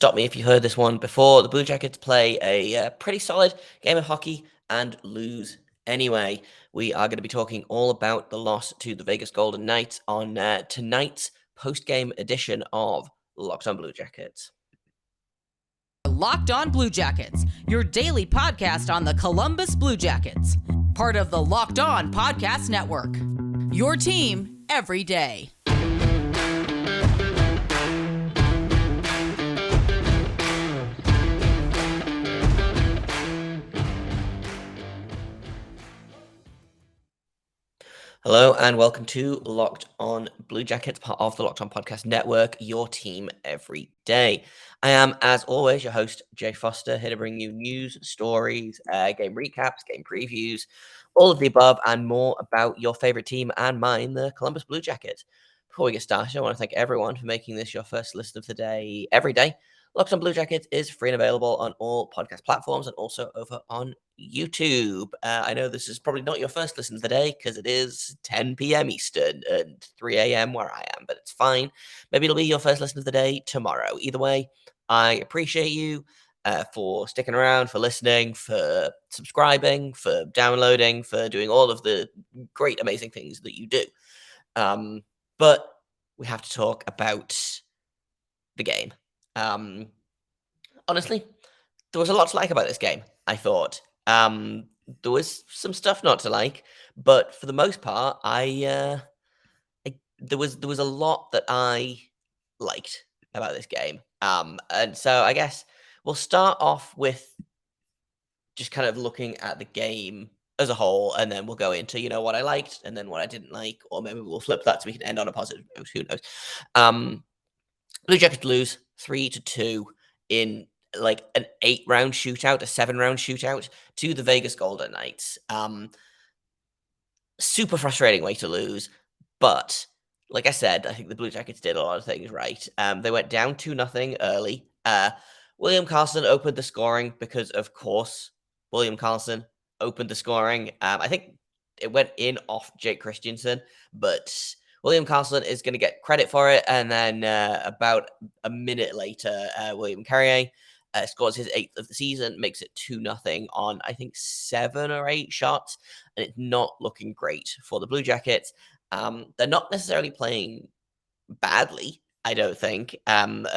Stop me if you heard this one before. The Blue Jackets play a pretty solid game of hockey and lose anyway. We are going to be talking all about the loss to the Vegas Golden Knights on tonight's post-game edition of Locked on Blue Jackets. Locked on Blue Jackets, your daily podcast on the Columbus Blue Jackets, part of the Locked On Podcast Network. Your team every day. Hello and welcome to Locked on Blue Jackets, part of the Locked on Podcast Network, your team every day. I am, as always, your host, Jay Foster, here to bring you news, stories, game recaps, game previews, all of the above and more about your favorite team and mine, the Columbus Blue Jackets. Before we get started, I want to thank everyone for making this your first listen of the day every day. Locked on Blue Jackets is free and available on all podcast platforms and also over on YouTube. I know this is probably not your first listen of the day because it is 10 p.m. Eastern and 3 a.m. where I am, but it's fine. Maybe it'll be your first listen of the day tomorrow. Either way, I appreciate you for sticking around, for listening, for subscribing, for downloading, for doing all of the great, amazing things that you do. But we have to talk about the game. Honestly, there was a lot to like about this game, I thought. There was some stuff not to like, but for the most part, there was a lot that I liked about this game. And so I guess we'll start off with just kind of looking at the game as a whole, and then we'll go into, what I liked and then what I didn't like, or maybe we'll flip that so we can end on a positive note. Who knows? Blue Jackets lose 3-2 in like an 8-round shootout, a 7-round shootout to the Vegas Golden Knights. Super frustrating way to lose, but like I said, I think the Blue Jackets did a lot of things right. They went down 2-0 early. William Karlsson opened the scoring because, of course, William Karlsson opened the scoring. I think it went in off Jake Christiansen, but William Karlsson is going to get credit for it. And then about a minute later, William Carrier scores his 8th of the season, makes it 2-0 on, I think, 7 or 8 shots. And it's not looking great for the Blue Jackets. They're not necessarily playing badly, I don't think. And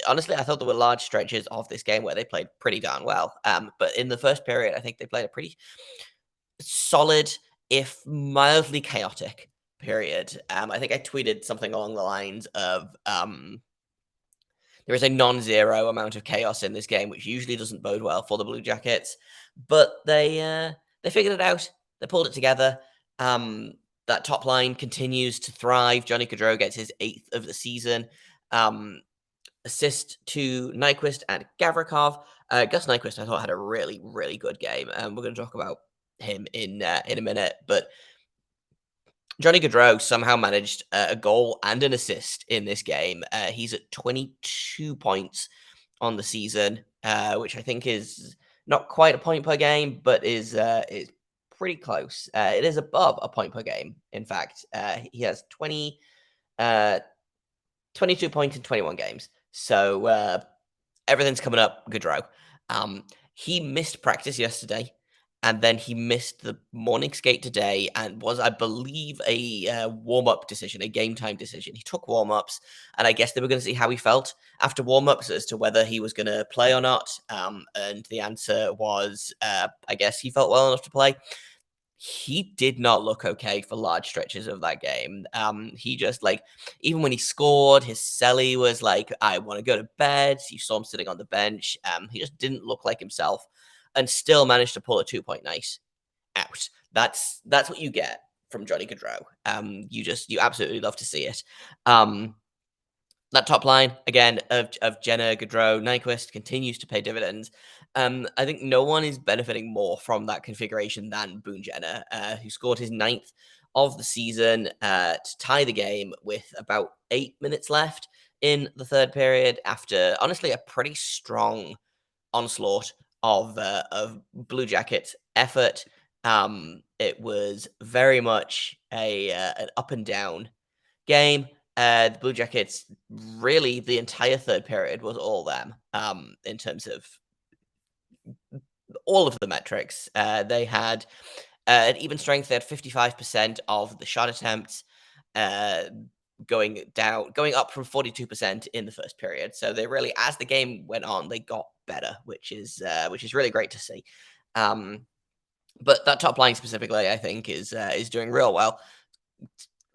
honestly, I thought there were large stretches of this game where they played pretty darn well. But in the first period, I think they played a pretty solid, if mildly chaotic period. I think I tweeted something along the lines of there is a non-zero amount of chaos in this game, which usually doesn't bode well for the Blue Jackets. But they figured it out. They pulled it together. That top line continues to thrive. Johnny Gaudreau gets his 8th of the season. Assist to Nyquist and Gavrikov. Gus Nyquist, I thought, had a really, really good game. We're going to talk about him in a minute. But Johnny Gaudreau somehow managed a goal and an assist in this game. He's at 22 points on the season, which I think is not quite a point per game, but is pretty close. It is above a point per game, in fact. He has 22 points in 21 games. So everything's coming up Gaudreau. He missed practice yesterday, and then he missed the morning skate today and was, I believe, a warm-up decision, a game time decision. He took warm-ups, and I guess they were going to see how he felt after warm-ups as to whether he was going to play or not. And the answer was, I guess he felt well enough to play. He did not look okay for large stretches of that game. He just, even when he scored, his celly was like, I want to go to bed. You saw him sitting on the bench. He just didn't look like himself and still managed to pull a 2-point night out. That's what you get from Johnny Gaudreau. You absolutely love to see it. That top line, again, of Jenner, Gaudreau, Nyquist continues to pay dividends. I think no one is benefiting more from that configuration than Boone Jenner, who scored his 9th of the season to tie the game with about 8 minutes left in the third period after, honestly, a pretty strong onslaught of Blue Jackets effort. It was very much an up and down game. the Blue Jackets, really, the entire third period was all them, in terms of all of the metrics. They had at even strength, they had 55% of the shot attempts, uh, going up from 42% in the first period. So they really, as the game went on, they got better, which is really great to see. But that top line specifically, I think, is doing real well.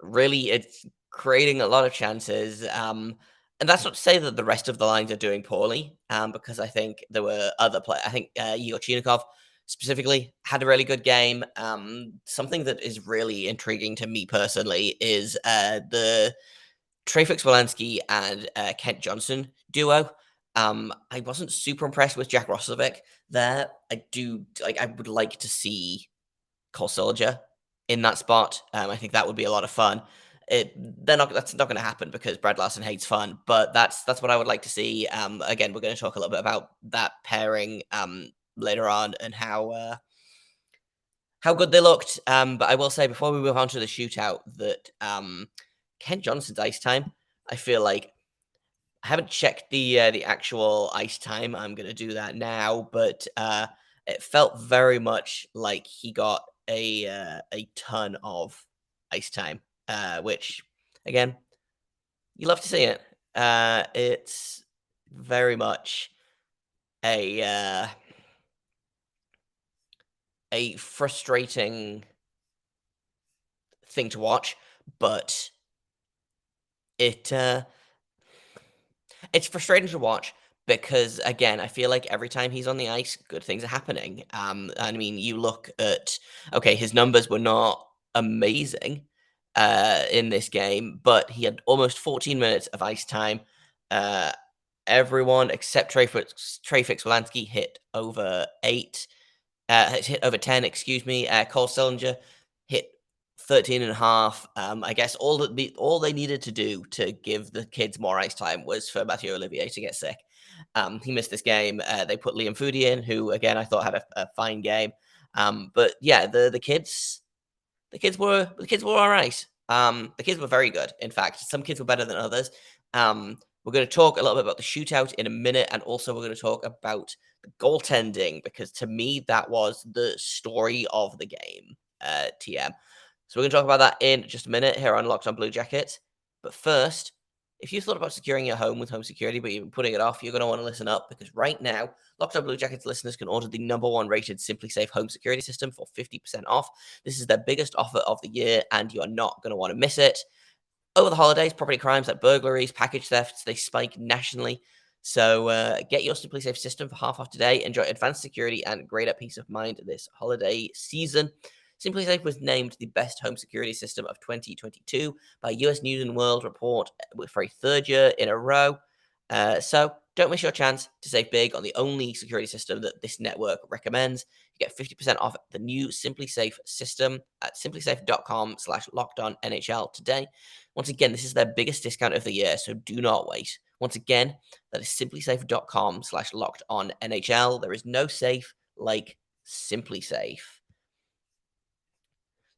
Really, it's creating a lot of chances. And that's not to say that the rest of the lines are doing poorly, because I think there were other players. I think Igor Chinikov specifically had a really good game. Something that is really intriguing to me personally is the Trey Wolansky and Kent Johnson duo. I wasn't super impressed with Jack Roslovic there. I would like to see Cole Sillinger in that spot. I think that would be a lot of fun. That's not going to happen because Brad Larson hates fun, but that's what I would like to see. Again, we're going to talk a little bit about that pairing later on and how good they looked. But I will say before we move on to the shootout that Kent Johnson's ice time, I feel like I haven't checked the actual ice time. I'm gonna do that now, but it felt very much like he got a ton of ice time, which again, you love to see it. It's very much a a frustrating thing to watch, but it it's frustrating to watch because, again, I feel like every time he's on the ice, good things are happening. I mean, you look at okay, his numbers were not amazing in this game, but he had almost 14 minutes of ice time. Uh, Everyone except Trey Wolansky hit over 8. Hit over 10, excuse me. Cole Sillinger hit 13 and a half. I guess all they needed to do to give the kids more ice time was for Mathieu Olivier to get sick. He missed this game. They put Liam Foodie in, who again I thought had a fine game. But yeah, the kids were all right. The kids were very good. In fact, some kids were better than others. We're going to talk a little bit about the shootout in a minute, and also we're going to talk about the goaltending because to me that was the story of the game. TM. So we're going to talk about that in just a minute here on Locked On Blue Jackets. But first, if you thought about securing your home with home security, but you've been putting it off, you're going to want to listen up because right now, Locked On Blue Jackets listeners can order the #1 rated SimpliSafe home security system for 50% off. This is their biggest offer of the year, and you are not going to want to miss it. Over the holidays, property crimes like burglaries, package thefts, they spike nationally. So get your SimpliSafe system for half off today. Enjoy advanced security and greater peace of mind this holiday season. SimpliSafe was named the best home security system of 2022 by US News and World Report for a third year in a row. So don't miss your chance to save big on the only security system that this network recommends. You get 50% off the new SimpliSafe system at simplisafe.com/lockedonnhl today. Once again, this is their biggest discount of the year, so do not wait. Once again, that is simplisafe.com/lockedonnhl. There is no safe like SimpliSafe.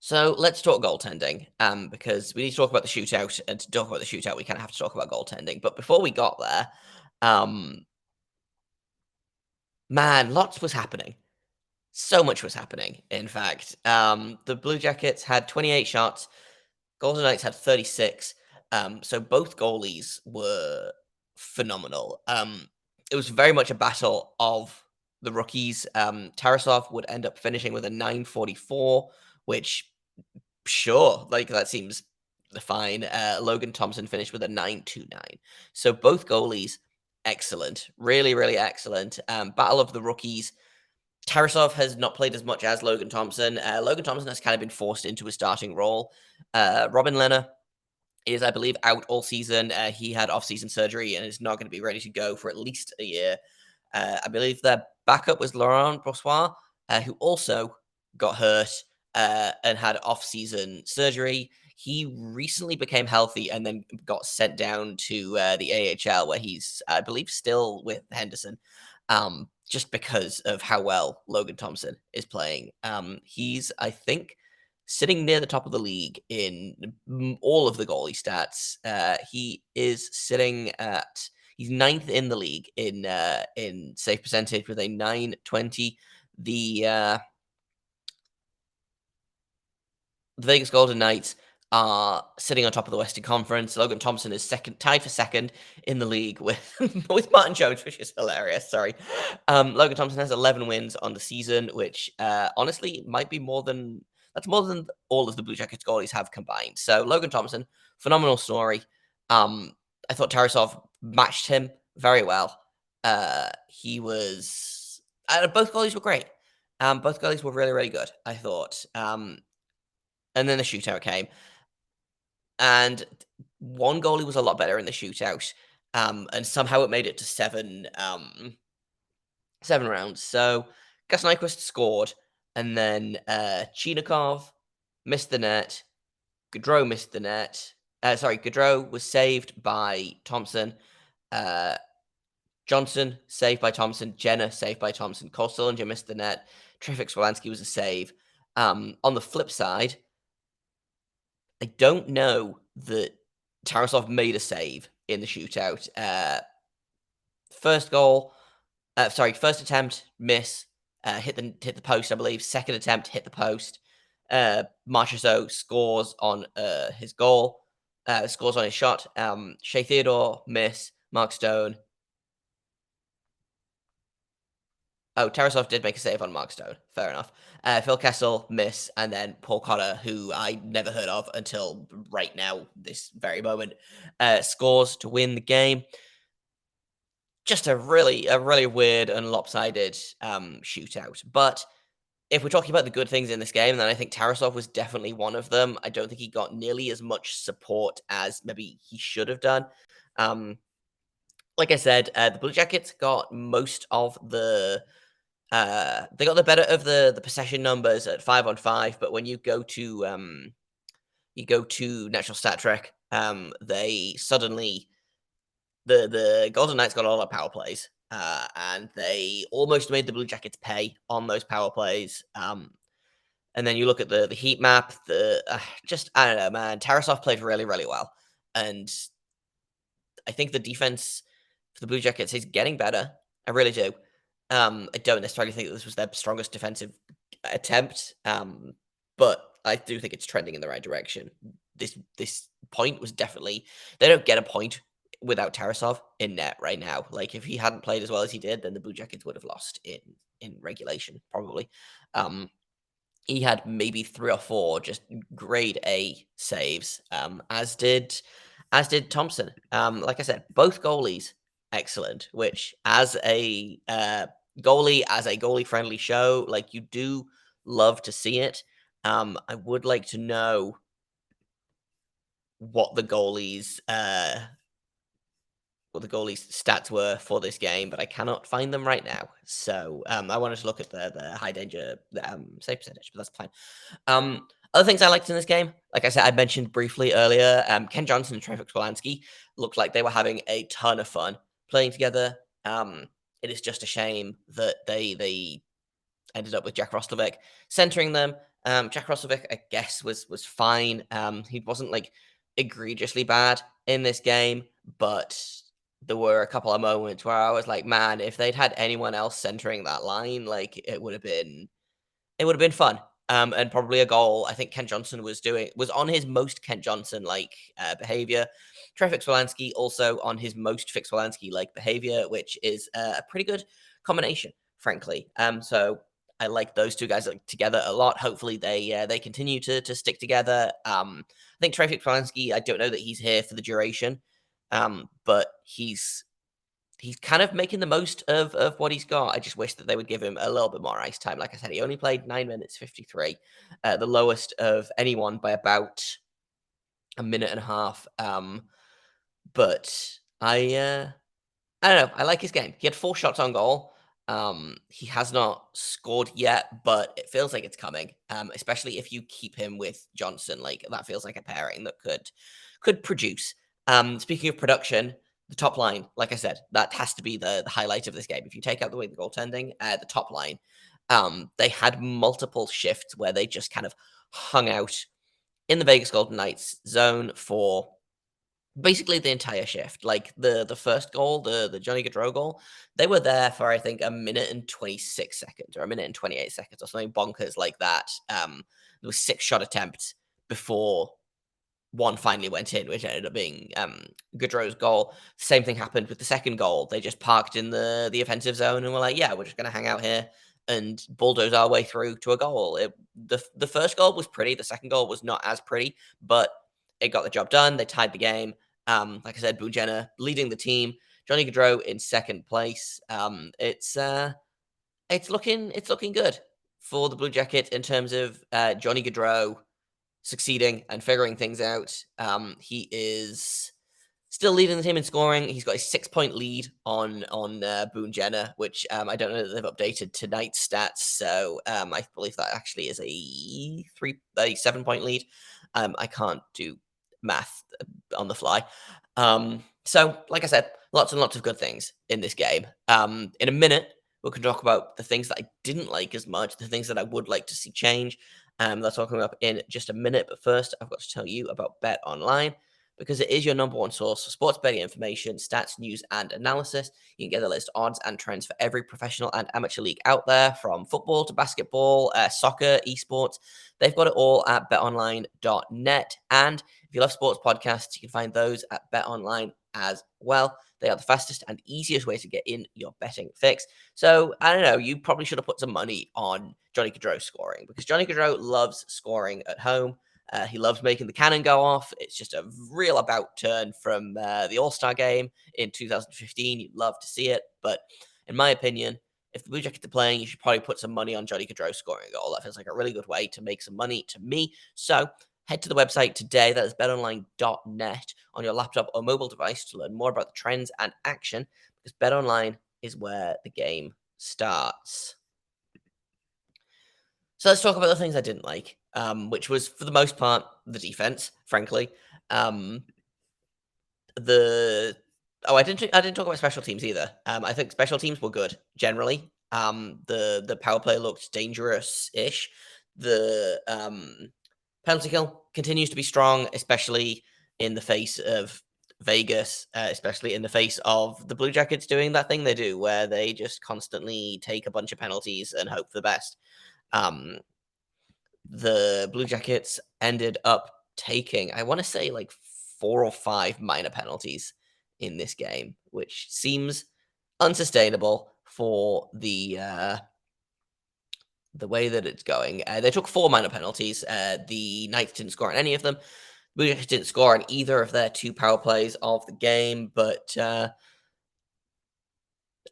So let's talk goaltending, because we need to talk about the shootout, and to talk about the shootout, we kind of have to talk about goaltending. But before we got there, man, lots was happening. So much was happening, in fact. The Blue Jackets had 28 shots. Golden Knights had 36. So both goalies were phenomenal. It was very much a battle of the rookies. Tarasov would end up finishing with a 944, which, sure, like that seems fine. Logan Thompson finished with a 929. So both goalies, excellent. Really, really excellent. Battle of the rookies. Tarasov has not played as much as Logan Thompson. Logan Thompson has kind of been forced into a starting role. Robin Lehner is, I believe, out all season. He had off-season surgery and is not going to be ready to go for at least a year. I believe their backup was Laurent Brossoit, who also got hurt and had off-season surgery. He recently became healthy and then got sent down to the AHL, where he's, I believe, still with Henderson, just because of how well Logan Thompson is playing. He's, I think, sitting near the top of the league in all of the goalie stats. He is sitting at he's ninth in the league in save percentage with a 920. The Vegas Golden Knights are sitting on top of the Western Conference. Logan Thompson is tied for second in the league with with Martin Jones, which is hilarious. Sorry, Logan Thompson has 11 wins on the season, which honestly might be more than all of the Blue Jackets goalies have combined. So Logan Thompson, phenomenal story. I thought Tarasov matched him very well. He was both goalies were great. Both goalies were really, really good, I thought. And then the shootout came. And one goalie was a lot better in the shootout. And somehow it made it to seven rounds. So Gus Nyquist scored. And then Chinikov missed the net. Gaudreau missed the net. Gaudreau was saved by Thompson. Johnson saved by Thompson. Jenner saved by Thompson. Cole Sillinger missed the net. Trey Wolansky was a save. On the flip side, I don't know that Tarasov made a save in the shootout. First attempt, miss, hit the post, I believe. Second attempt, hit the post. Marchessault scores on his goal, scores on his shot. Shea Theodore, miss. Mark Stone. Oh, Tarasov did make a save on Mark Stone. Fair enough. Phil Kessel, miss, and then Paul Cotter, who I never heard of until right now, this very moment, scores to win the game. Just a really weird and lopsided shootout. But if we're talking about the good things in this game, then I think Tarasov was definitely one of them. I don't think he got nearly as much support as maybe he should have done. Like I said, the Blue Jackets got most of the they got the better of the possession numbers at 5-on-5, but when you go to Natural Stat Trick, they suddenly the Golden Knights got a lot of power plays, and they almost made the Blue Jackets pay on those power plays. And then you look at the heat map, I don't know, man. Tarasov played really, really well, and I think the defense for the Blue Jackets is getting better. I really do. I don't necessarily think that this was their strongest defensive attempt, but I do think it's trending in the right direction. This point was definitely they don't get a point without Tarasov in net right now. Like if he hadn't played as well as he did, then the Blue Jackets would have lost in regulation probably. He had maybe 3 or 4 just grade A saves, as did Thompson. Like I said, both goalies excellent, which as a goalie friendly show, like you do love to see it. I would like to know what the goalies stats were for this game, but I cannot find them right now. So I wanted to look at the high danger save percentage, but that's fine. Other things I liked in this game, like I said, I mentioned briefly earlier, Ken Johnson and Trey Wolansky looked like they were having a ton of fun playing together. It is just a shame that they ended up with Jack Roslovic centering them. Jack Roslovic, I guess, was fine. He wasn't like egregiously bad in this game, but there were a couple of moments where I was like, man, if they'd had anyone else centering that line, like it would have been fun. And probably a goal. I think Kent Johnson was on his most Kent Johnson like behavior. Trey Wolansky also on his most Wolansky like behavior, which is a pretty good combination, frankly. So I like those two guys together a lot. Hopefully they continue to stick together. I think Trey Wolansky, I don't know that he's here for the duration, but he's kind of making the most of what he's got. I just wish that they would give him a little bit more ice time. Like I said, he only played 9 minutes 53, the lowest of anyone by about a minute and a half. But I don't know. I like his game. He had 4 shots on goal. He has not scored yet, but it feels like it's coming. Especially if you keep him with Johnson, like that feels like a pairing that could produce. Speaking of production, the top line, like I said, that has to be the highlight of this game. If you take out the goaltending, the top line, they had multiple shifts where they just kind of hung out in the Vegas Golden Knights zone for basically the entire shift. Like the first goal, the Johnny Gaudreau goal, they were there for I think a minute and 26 seconds or a minute and 28 seconds or something bonkers like that. There was 6 shot attempts before one finally went in, which ended up being Gaudreau's goal. Same thing happened with the second goal. They just parked in the offensive zone and were like, yeah, we're just going to hang out here and bulldoze our way through to a goal. The first goal was pretty. The second goal was not as pretty, but it got the job done. They tied the game. Like I said, Boone leading the team. Johnny Gaudreau in second place. It's looking good for the Blue Jackets in terms of Johnny Gaudreau succeeding and figuring things out. He is still leading the team in scoring. He's got a 6-point lead on Boone, which I don't know that they've updated tonight's stats. So I believe that actually is a 7-point lead. I can't do math on the fly. So like I said, lots and lots of good things in this game. In a minute, we can talk about the things that I didn't like as much, the things that I would like to see change. That's all coming up in just a minute. But first, I've got to tell you about BetOnline because it is your number one source for sports betting information, stats, news, and analysis. You can get the latest odds and trends for every professional and amateur league out there, from football to basketball, soccer, esports. They've got it all at betonline.net. And if you love sports podcasts, you can find those at BetOnline as well. They are the fastest and easiest way to get in your betting fix. So, I don't know, you probably should have put some money on Johnny Gaudreau scoring because Johnny Gaudreau loves scoring at home. He loves making the cannon go off. It's just a real about turn from the All-Star game in 2015. You'd love to see it. But in my opinion, if the Blue Jackets are playing, you should probably put some money on Johnny Gaudreau scoring a goal. That feels like a really good way to make some money to me. So head to the website today. That is betonline.net on your laptop or mobile device to learn more about the trends and action because BetOnline is where the game starts. So let's talk about the things I didn't like, which was, for the most part, the defense, frankly. I didn't talk about special teams either. I think special teams were good, generally. The power play looked dangerous-ish. The penalty kill continues to be strong, especially in the face of Vegas, especially in the face of the Blue Jackets doing that thing they do, where they just constantly take a bunch of penalties and hope for the best. The Blue Jackets ended up taking, I want to say, like 4 or 5 minor penalties in this game, which seems unsustainable for the way that it's going. They took 4 minor penalties. The Knights didn't score on any of them. Blue Jackets didn't score on either of their 2 power plays of the game, but I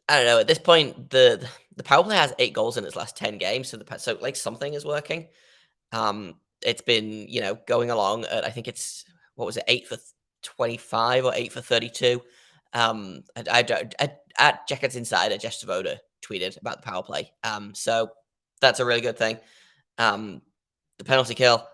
don't know. At this point, the power play has 8 goals in its last 10 games, so like something is working. It's been, going along at, I think it's, what was it, 8 for 25 or 8 for 32. At Jackets Insider, Jeff Svoda tweeted about the power play. So that's a really good thing. The penalty kill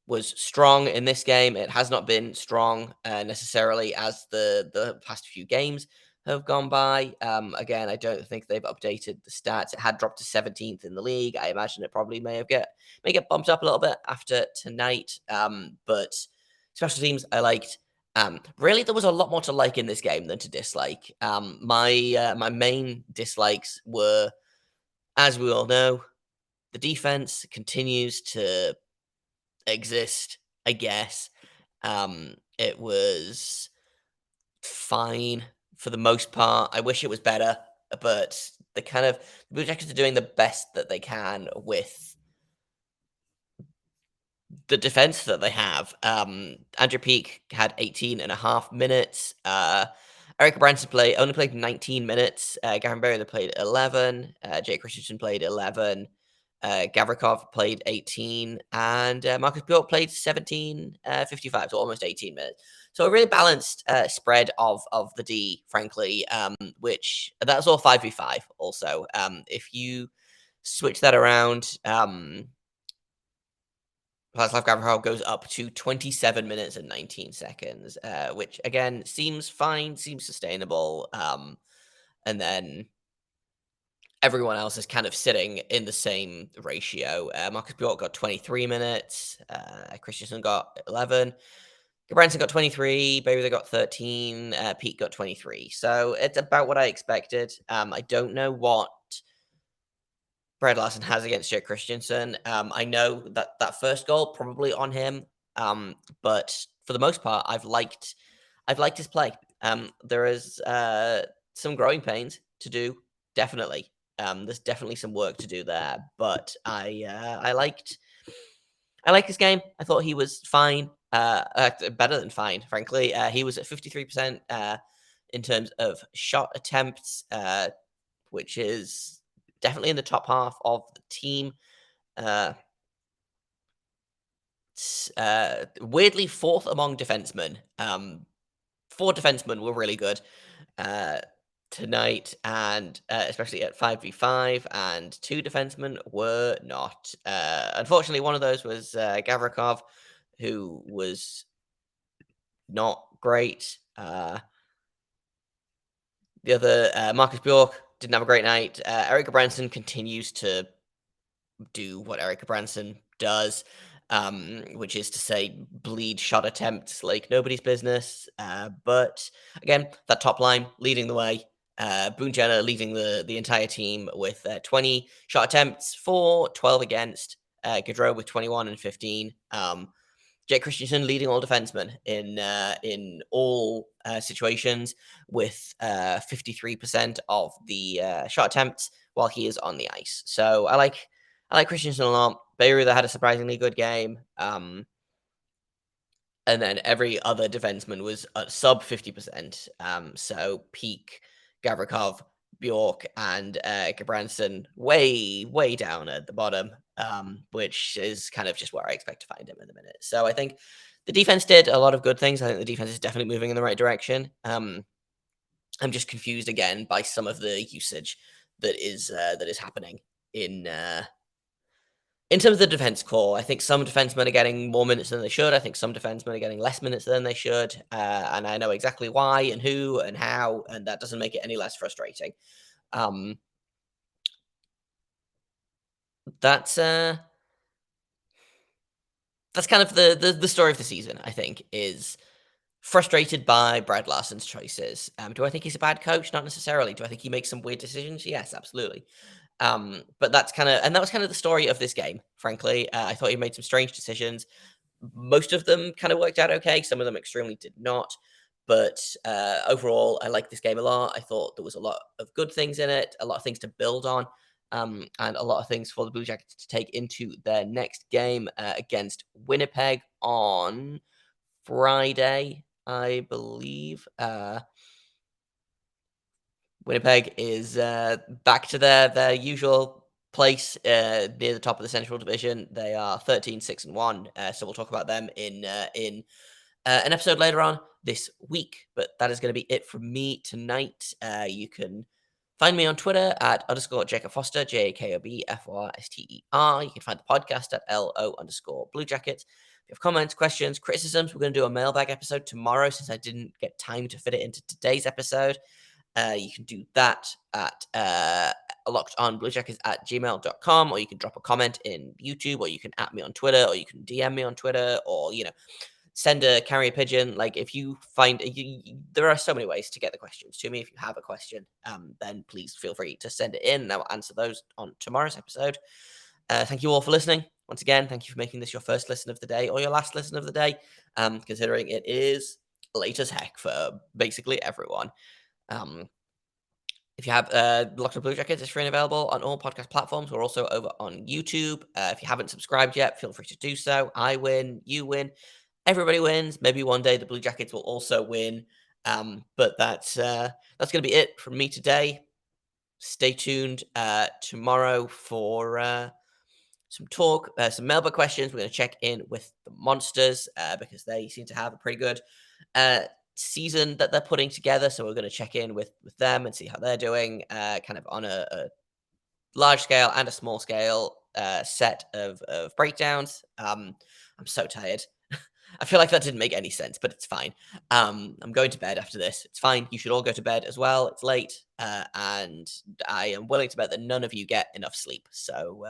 was strong in this game. It has not been strong necessarily as the past few games have gone by. Again, I don't think they've updated the stats. It had dropped to 17th in the league. I imagine it probably may get bumped up a little bit after tonight. But special teams I liked. Really, there was a lot more to like in this game than to dislike. My main dislikes were, as we all know, the defense continues to exist, I guess. It was fine for the most part. I wish it was better, but the Blue Jackets are doing the best that they can with the defense that they have. Andrew Peak had 18 and a half minutes. Eric Branson only played 19 minutes. Gavin Berry played 11. Jake Christensen played 11. Gavrikov played 18, and Marcus Bjork played 17, 55, so almost 18 minutes. So a really balanced spread of the D, frankly, which that's all 5v5 also. If you switch that around, Vladislav Gavrikov goes up to 27 minutes and 19 seconds, which, again, seems fine, seems sustainable. And then everyone else is kind of sitting in the same ratio. Marcus Bjork got 23 minutes. Christensen got 11. Gabranson got 23. Baby got 13. Pete got 23. So it's about what I expected. I don't know what Brad Larson has against Jake Christensen. I know that that first goal probably on him. But for the most part, I've liked his play. There is some growing pains to do, definitely. There's definitely some work to do there, but I like his game. I thought he was fine, better than fine, frankly. He was at 53% in terms of shot attempts, which is definitely in the top half of the team. Uh, Weirdly, fourth among defensemen. Four defensemen were really good uh, tonight, and especially at 5v5, and two defensemen were not. Unfortunately, one of those was Gavrikov, who was not great. The other, Marcus Bjork, didn't have a great night. Eric Branson continues to do what Eric Branson does, which is to say, bleed shot attempts like nobody's business. But again, that top line leading the way. Boone Jenner leading the entire team with 20 shot attempts for 12 against. Gaudreau with 21 and 15. Jake Christensen leading all defensemen in all situations with 53% of the shot attempts while he is on the ice. So I like Christensen a lot. Beirut had a surprisingly good game. And then every other defenseman was sub 50%. So Peak, Gavrikov, Bjork, and Gabranson way down at the bottom, which is kind of just where I expect to find him in a minute. So I think the defense did a lot of good things. I think the defense is definitely moving in the right direction. I'm just confused again by some of the usage that is happening in terms of the defense core. I think some defensemen are getting more minutes than they should. I think some defensemen are getting less minutes than they should. And I know exactly why and who and how, and that doesn't make it any less frustrating. That's kind of the story of the season, I think, is frustrated by Brad Larson's choices. Do I think he's a bad coach? Not necessarily. Do I think he makes some weird decisions? Yes, absolutely. But that was kind of the story of this game, frankly. I thought he made some strange decisions. Most of them kind of worked out okay. Some of them extremely did not. But overall, I like this game a lot. I thought there was a lot of good things in it, a lot of things to build on, and a lot of things for the Blue Jackets to take into their next game against Winnipeg on Friday, I believe. Winnipeg is back to their usual place near the top of the Central Division. They are 13-6-1, so we'll talk about them in an episode later on this week. But that is going to be it from me tonight. You can find me on Twitter at _Jacob Foster, JAKOBFORSTER. You can find the podcast at LO_Blue Jackets. If you have comments, questions, criticisms, we're going to do a mailbag episode tomorrow since I didn't get time to fit it into today's episode. You can do that at lockedonbluejackets@gmail.com, or you can drop a comment in YouTube, or you can @ me on Twitter, or you can DM me on Twitter, or, send a carrier pigeon. Like, if you find, there are so many ways to get the questions to me. If you have a question, then please feel free to send it in, and I'll answer those on tomorrow's episode. Thank you all for listening. Once again, thank you for making this your first listen of the day or your last listen of the day, considering it is late as heck for basically everyone. If you have Locked On Blue Jackets, it's free and available on all podcast platforms. We're also over on YouTube. If you haven't subscribed yet, feel free to do so. I win, you win, everybody wins. Maybe one day the Blue Jackets will also win. But that's going to be it from me today. Stay tuned tomorrow for some talk, some mailbag questions. We're going to check in with the Monsters because they seem to have a pretty good season that they're putting together. So we're going to check in with them and see how they're doing, kind of on a large scale and a small scale set of breakdowns. I'm so tired. I feel like that didn't make any sense, but it's fine. I'm going to bed after this. It's fine. You should all go to bed as well. It's late, and I am willing to bet that none of you get enough sleep. So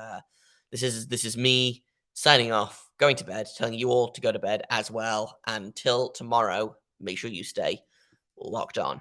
this is me signing off, going to bed, telling you all to go to bed as well. Until tomorrow, make sure you stay locked on.